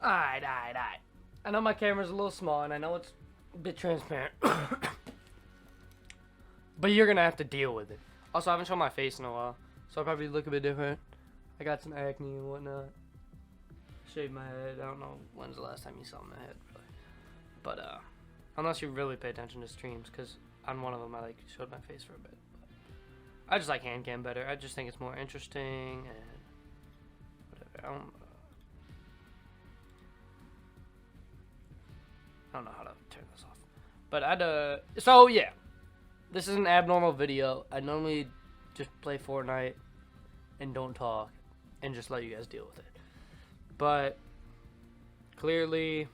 Alright. I know my camera's a little small, and I know it's a bit transparent. But you're gonna have to deal with it. Also, I haven't shown my face in a while, so I'll probably look a bit different. I got some acne and whatnot. Shaved my head. I don't know when's the last time you saw my head, really. But, unless you really pay attention to streams, because on one of them I, like, showed my face for a bit. But I just like hand cam better. I just think it's more interesting, and whatever. I don't know how to turn this off. But so yeah. This is an abnormal video. I normally just play Fortnite and don't talk and just let you guys deal with it. But clearly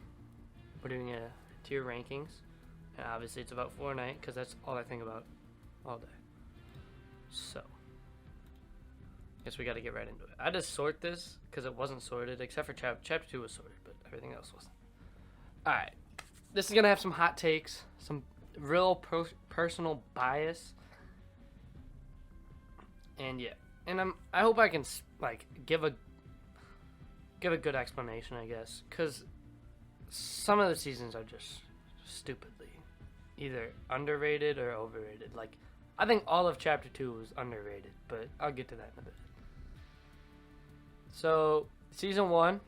we're doing a tier rankings. And obviously it's about Fortnite because that's all I think about all day. So guess we got to get right into it. I just sort this because it wasn't sorted except for chapter 2 was sorted, but everything else wasn't. Alright. This is going to have some hot takes, some real personal bias, and yeah, and I hope I can like give a good explanation, I guess, because some of the seasons are just stupidly either underrated or overrated. Like, I think all of chapter 2 was underrated, but I'll get to that in a bit. So season 1,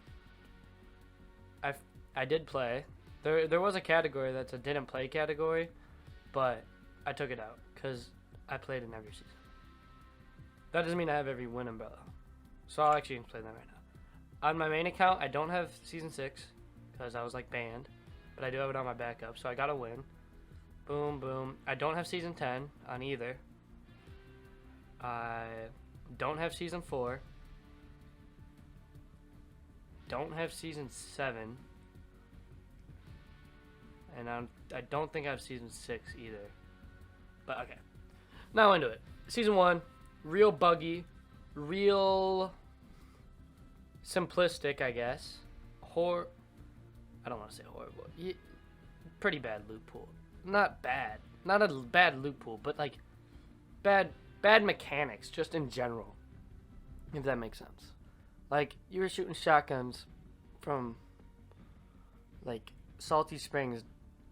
I did play. There was a category that's a didn't play category, but I took it out because I played in every season. That doesn't mean I have every win umbrella. So I'll actually play that right now. On my main account, I don't have season 6 because I was like banned, but I do have it on my backup, so I got a win. Boom, boom. I don't have season 10 on either. I don't have season 4. Don't have season 7. And I don't think I have season 6 either. But okay. Now into it. Season 1, real buggy, real simplistic, I guess. I don't want to say horrible. Pretty bad loot pool. Not bad. Not a bad loot pool, but like bad mechanics just in general. If that makes sense. Like, you were shooting shotguns from like Salty Springs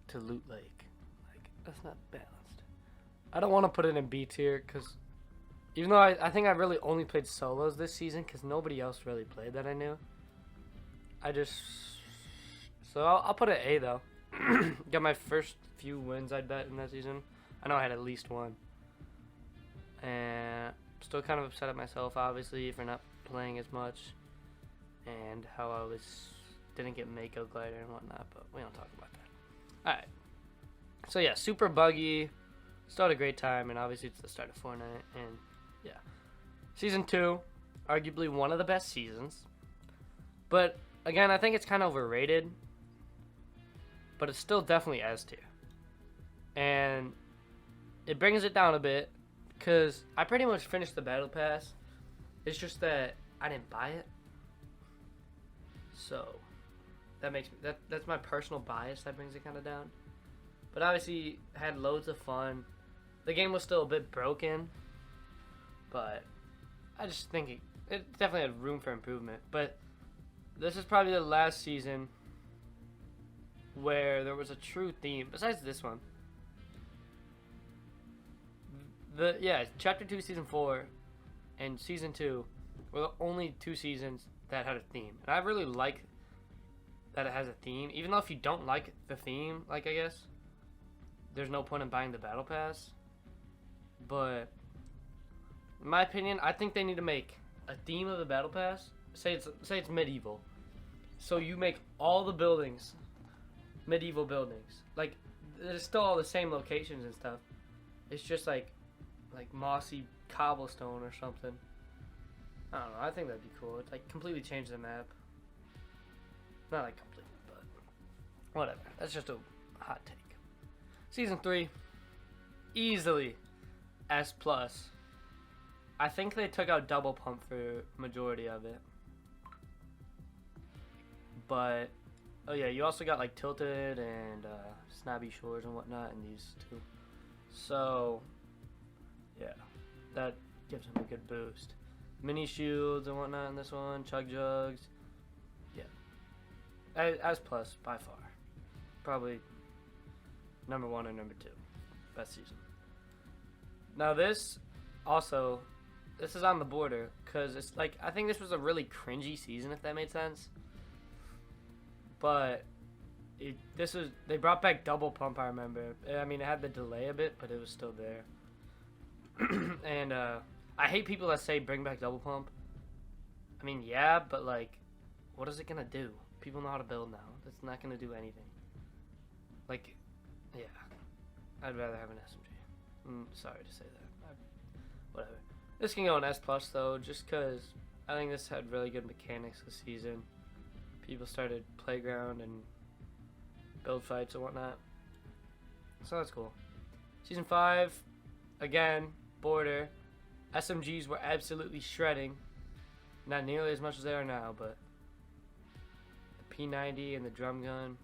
to Loot Lake. Like, that's not balanced. I don't want to put it in B tier because even though I think I really only played solos this season because nobody else really played that I knew. So I'll put it A though. Got my first few wins, I bet, in that season. I know I had at least one. And still kind of upset at myself, obviously, for not playing as much. And how I didn't get Mako Glider and whatnot, but we don't talk about that. Alright. So yeah, super buggy. Still had a great time, and obviously it's the start of Fortnite, and yeah. Season 2, arguably one of the best seasons. But again, I think it's kind of overrated. But it's still definitely S tier. And it brings it down a bit, because I pretty much finished the Battle Pass. It's just that I didn't buy it. So that makes me that's my personal bias that brings it kind of down. But obviously had loads of fun. The game was still a bit broken, but I just think it definitely had room for improvement. But this is probably the last season where there was a true theme besides this one. Chapter 2, Season 4 and Season 2 were the only 2 seasons that had a theme. And I really like that it has a theme. Even though if you don't like the theme, like, I guess, there's no point in buying the Battle Pass. But in my opinion, I think they need to make a theme of the Battle Pass. Say it's medieval. So you make all the buildings medieval buildings. Like, there's still all the same locations and stuff. It's just like mossy cobblestone or something. I don't know. I think that'd be cool. It's like completely change the map. Not like completely, but whatever. That's just a hot take. Season 3, easily S+. I think they took out double pump for majority of it. But oh yeah, you also got like Tilted and Snobby Shores and whatnot in these two. So yeah, that gives them a good boost. Mini shields and whatnot in this one, Chug Jugs. Yeah. as plus by far, probably number 1 or number 2, best season. Now this is on the border because it's like I think this was a really cringy season, if that made sense. But they brought back double pump. I remember. I mean, it had the delay a bit, but it was still there. And I hate people that say bring back double pump. I mean, yeah, but like, what is it gonna do? People know how to build now. It's not gonna do anything. Like, yeah, I'd rather have an SMG. Sorry to say that. Whatever. This can go an S plus though, just cause I think this had really good mechanics this season. People started playground and build fights and whatnot, so that's cool. Season 5, again, border. SMGs were absolutely shredding. Not nearly as much as they are now, but the P90 and the drum gun.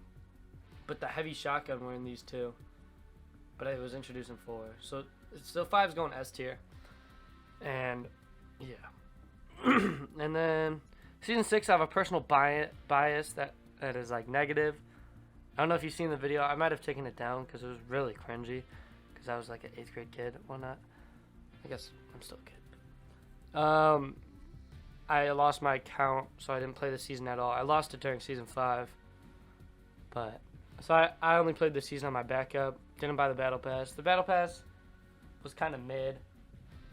But the heavy shotgun were in these too. But it was introduced in 4. So 5's going S tier. And yeah. And then Season 6, I have a personal bias that is like negative. I don't know if you've seen the video. I might have taken it down because it was really cringy. Because I was like an 8th grade kid and whatnot. I guess I'm still a kid. I lost my account, so I didn't play the season at all. I lost it during Season 5. But so I only played the season on my backup. Didn't buy the Battle Pass. The Battle Pass was kind of mid.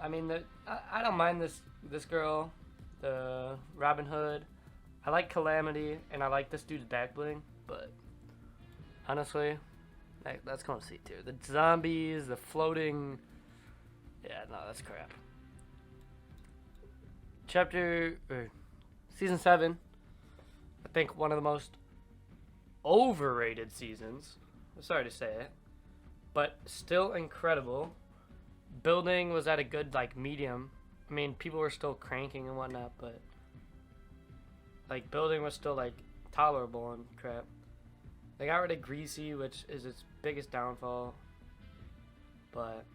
I mean, I don't mind this girl, the Robin Hood. I like Calamity, and I like this dude's back bling, but honestly, that's going to C tier. The zombies, the floating, yeah, no, that's crap. Season 7, I think one of the most overrated seasons. I'm sorry to say it, but still incredible. Building was at a good, like, medium. I mean, people were still cranking and whatnot, but like, building was still, like, tolerable and crap. They got rid of Greasy, which is its biggest downfall, but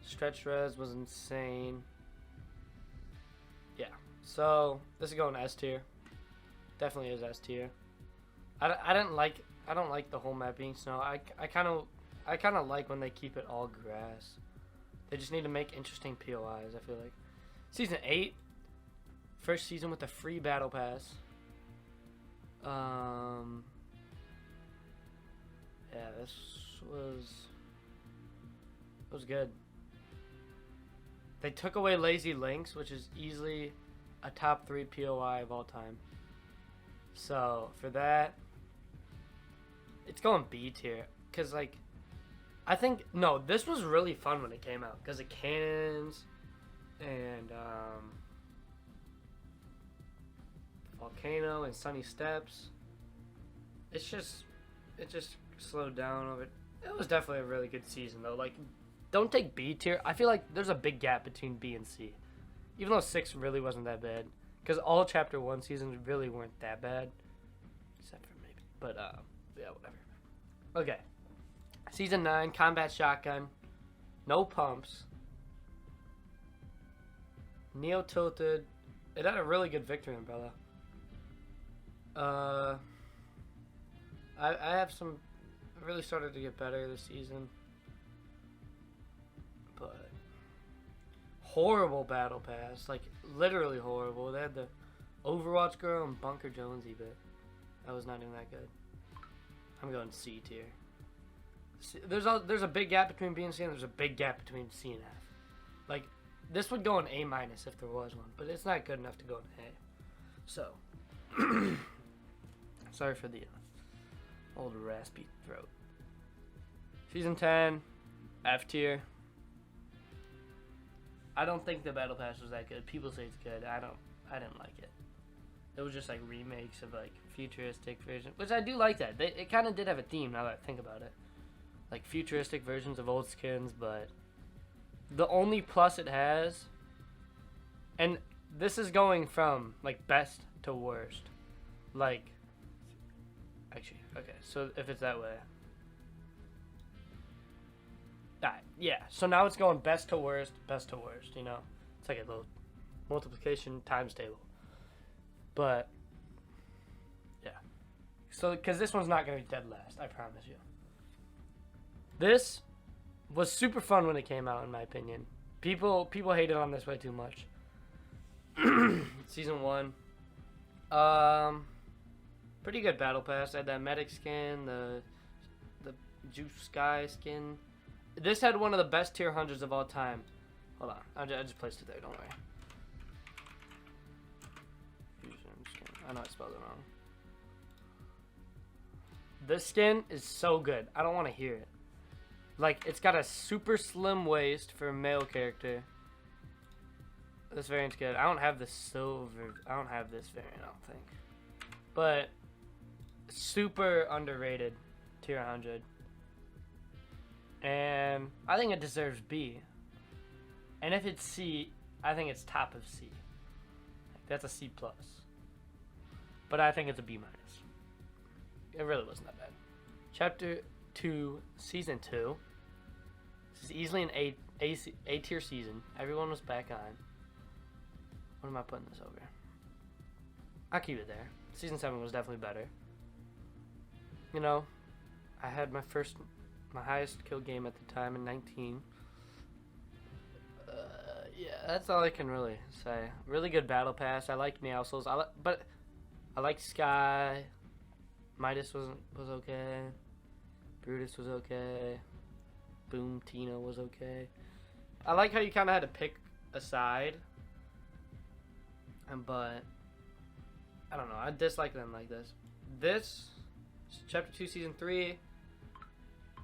Stretch Res was insane. Yeah, so this is going S tier. Definitely is S tier. I don't like the whole map being snow. I kind of like when they keep it all grass. They just need to make interesting POIs, I feel like. Season 8, first season with a free battle pass. Yeah, this was good. They took away Lazy Links, which is easily a top 3 POI of all time. So for that, it's going B tier. Cause like, I think this was really fun when it came out. Cause of cannons and volcano and sunny steps. It just slowed down over. It was definitely a really good season though. Like, don't take B tier. I feel like there's a big gap between B and C, even though 6 really wasn't that bad. Because all Chapter 1 seasons really weren't that bad, except for maybe. But yeah, whatever. Okay. Season 9, combat shotgun, no pumps. Neo tilted. It had a really good victory umbrella. I have some. It really started to get better this season. But horrible battle pass, like literally horrible. They had the Overwatch girl and Bunker Jonesy bit. That was not even that good. I'm going C tier. There's a big gap between B and C, and there's a big gap between C and F. Like, this would go in A minus if there was one, but it's not good enough to go in A. So, sorry for the old raspy throat. Season 10, F tier. I don't think the Battle Pass was that good. People say it's good. I didn't like it. It was just like remakes of like futuristic versions, which I do like that. It kind of did have a theme now that I think about it. Like futuristic versions of old skins, but the only plus it has, and this is going from like best to worst. Like, actually, okay, so if it's that way. Yeah, so now it's going best to worst, you know? It's like a little multiplication times table. But So, because this one's not going to be dead last, I promise you. This was super fun when it came out, in my opinion. People hated on this way too much. Season 1. Pretty good battle pass. I had that medic skin, the Juice Sky skin. This had one of the best tier 100s of all time. Hold on. I just placed it there, don't worry. I know I spelled it wrong. This skin is so good. I don't want to hear it. Like, it's got a super slim waist for a male character. This variant's good. I don't have the silver. I don't have this variant, I don't think. But, super underrated tier 100. And I think it deserves B. And if it's C, I think it's top of C. That's a C+. But I think it's a B-. It really wasn't that bad. Chapter 2, Season 2. This is easily an A tier season. Everyone was back on. What am I putting this over? I'll keep it there. Season 7 was definitely better. You know, I had my highest kill game at the time in 19. Yeah, that's all I can really say. Really good battle pass. I like Meowscles. But I like Sky. Midas was okay. Brutus was okay. Boom Tina was okay. I like how you kind of had to pick a side. But I don't know. I dislike them like this. This is Chapter 2, Season 3.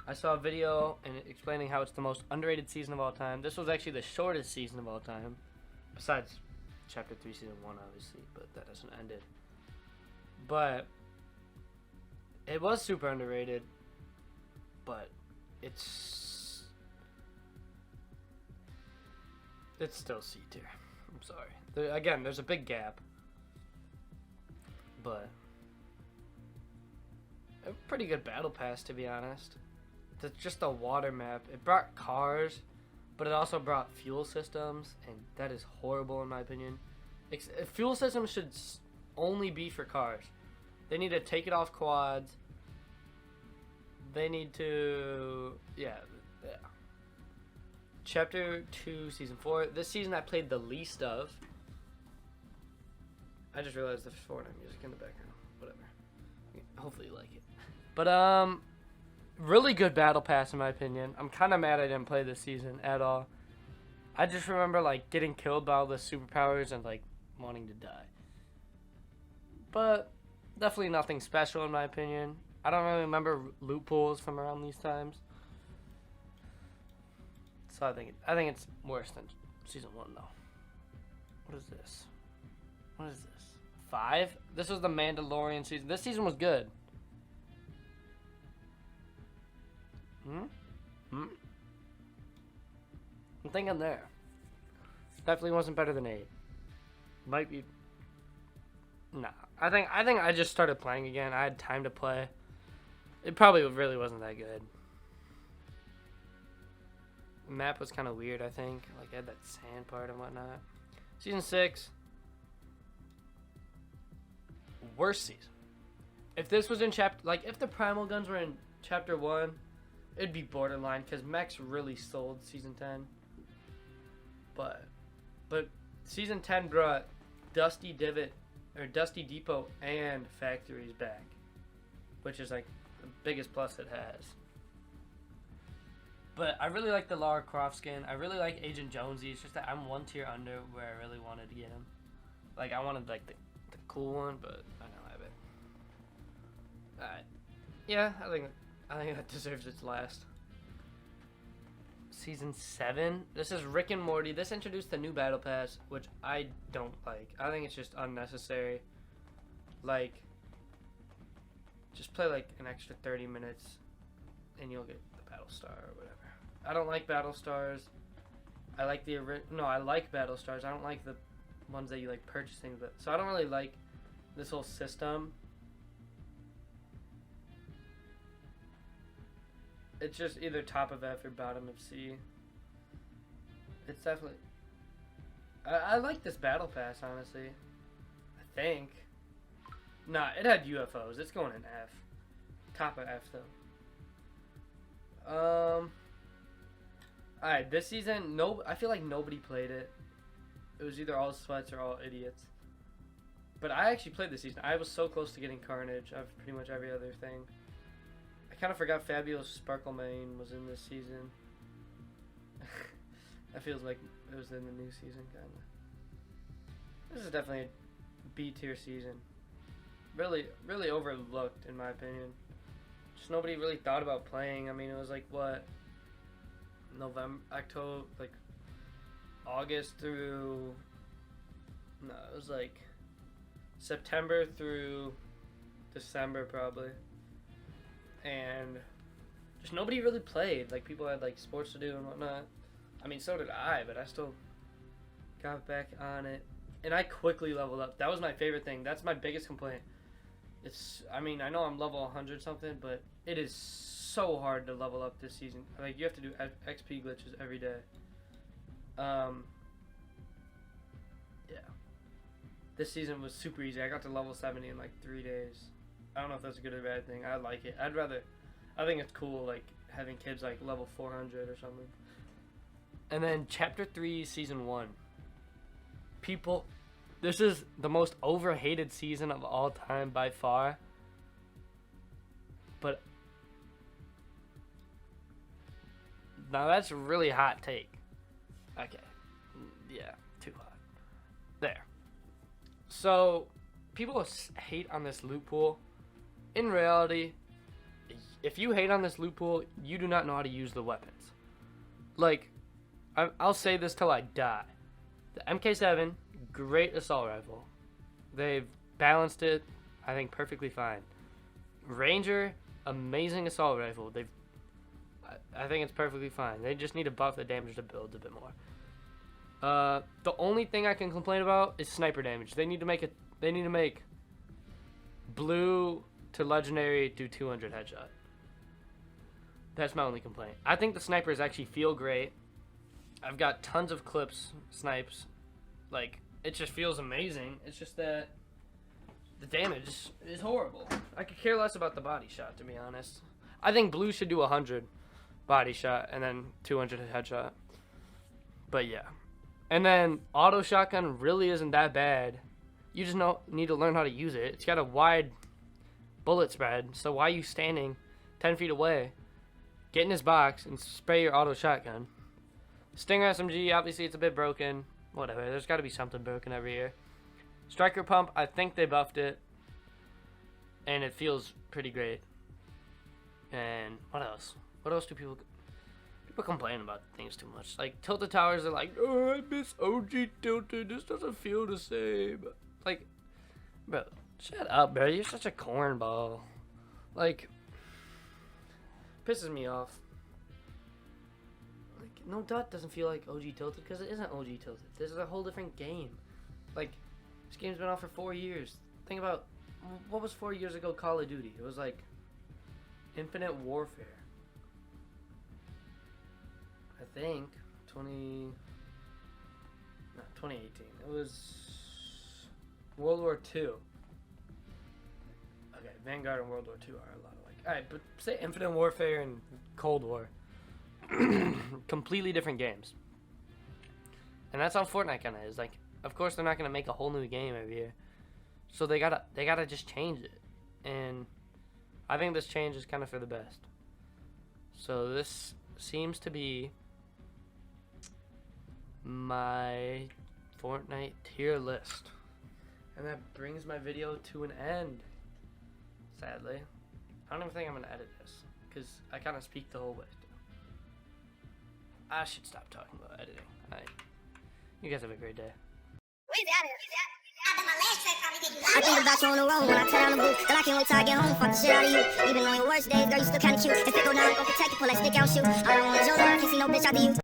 I saw a video and explaining how it's the most underrated season of all time. This was actually the shortest season of all time. Besides Chapter 3, Season 1, obviously. But that doesn't end it. But it was super underrated. But it's still C tier. I'm sorry. Again, there's a big gap. But a pretty good battle pass, to be honest. It's just a water map. It brought cars, but it also brought fuel systems, and that is horrible in my opinion. Fuel systems should only be for cars. They need to take it off quads. They need to... Yeah. Chapter 2, Season 4. This season I played the least of. I just realized there's Fortnite music in the background. Whatever. Hopefully you like it. But, really good battle pass in my opinion. I'm kind of mad I didn't play this season at all. I just remember, like, getting killed by all the superpowers and, like, wanting to die. But definitely nothing special in my opinion. I don't really remember loot pools from around these times. So I think it's worse than Season 1 though. What is this? What is this? 5? This was the Mandalorian season. This season was good. I'm thinking there. Definitely wasn't better than 8. Might be. Nah. I think I just started playing again. I had time to play. It probably really wasn't that good. The map was kind of weird, I think. Like, I had that sand part and whatnot. Season 6. Worst season. If this was in chapter... Like, if the Primal Guns were in Chapter 1, it'd be borderline, because Mechs really sold Season 10. But Season 10 brought Dusty Depot and Factories back. Which is, like, the biggest plus it has. But I really like the Lara Croft skin. I really like Agent Jonesy. It's just that I'm one tier under where I really wanted to get him. Like, I wanted, like, the cool one, but I don't have it. Alright. Yeah, I think that deserves its last. Season 7. This is Rick and Morty. This introduced the new Battle Pass, which I don't like. I think it's just unnecessary. Like, just play, like, an extra 30 minutes, and you'll get the Battle Star or whatever. I don't like Battle Stars. I like I like Battle Stars. I don't like the ones that you like purchasing. So I don't really like this whole system. It's just either top of F or bottom of C. It's definitely... I like this Battle Pass, honestly. I think. Nah, it had UFOs. It's going in F. Top of F though. Alright, this season, I feel like nobody played it. It was either all sweats or all idiots. But I actually played this season. I was so close to getting Carnage of pretty much every other thing. I kind of forgot Fabulous Sparkle Mane was in this season. That feels like it was in the new season, kind of. This is definitely a B tier season. Really, really overlooked in my opinion. Just nobody really thought about playing. I mean, it was like what, November, October, like August through. No, it was like September through December probably, and just nobody really played. Like people had like sports to do and whatnot. I mean, so did I, but I still got back on it, and I quickly leveled up. That was my favorite thing. That's my biggest complaint. I mean, I know I'm level 100 something, but it is so hard to level up this season. Like, you have to do XP glitches every day. Yeah. This season was super easy. I got to level 70 in like 3 days. I don't know if that's a good or bad thing. I like it. I think it's cool, like, having kids like level 400 or something. And then Chapter 3, Season 1. People, this is the most overhated season of all time by far. But now that's a really hot take. Okay. Yeah, too hot. There. So, people hate on this loot pool. In reality, if you hate on this loot pool, you do not know how to use the weapons. Like, I'll say this till I die. The MK7, great assault rifle. They've balanced it, I think, perfectly fine. Ranger, amazing assault rifle. I think it's perfectly fine. They just need to buff the damage to builds a bit more. The only thing I can complain about is sniper damage. They need to make blue to legendary do 200 headshot. That's my only complaint. I think the snipers actually feel great. I've got tons of clips, snipes. Like, it just feels amazing. It's just that the damage is horrible. I could care less about the body shot, to be honest. I think blue should do 100 body shot and then 200 headshot. But yeah. And then auto shotgun really isn't that bad. You just need to learn how to use it. It's got a wide bullet spread, so why are you standing 10 feet away? Get in his box and spray your auto shotgun. Stinger SMG, obviously it's a bit broken. Whatever, there's got to be something broken every year. Striker pump, I think they buffed it. And it feels pretty great. And what else? What else do people complain about things too much? Like, Tilted Towers are like, oh, I miss OG Tilted. This doesn't feel the same. Like, bro, shut up, bro. You're such a cornball. Like, pisses me off. Like, No Dot doesn't feel like OG Tilted because it isn't OG Tilted. This is a whole different game. Like, this game's been out for 4 years. Think about, what was 4 years ago Call of Duty? It was like Infinite Warfare. I think 2018. It was World War II. Okay, Vanguard and World War II are a lot alike. Alright, but say Infinite Warfare and Cold War. Completely different games. And that's how Fortnite kind of is. Like, of course they're not going to make a whole new game every year. So they gotta just change it. And I think this change is kind of for the best. So this seems to be my Fortnite tier list. And that brings my video to an end. Sadly. I don't even think I'm going to edit this. Because I kind of speak the whole way. I should stop talking about editing. Alright. You guys have a great day. I think about you on the road when I turn on the booth. Girl, I can't wait till I get home, fuck the shit out of you. Even on your worst days, girl, you still kinda cute. If it go down, go protect you, pull that stick out shoot. I don't want your love, can't see no bitch out of you.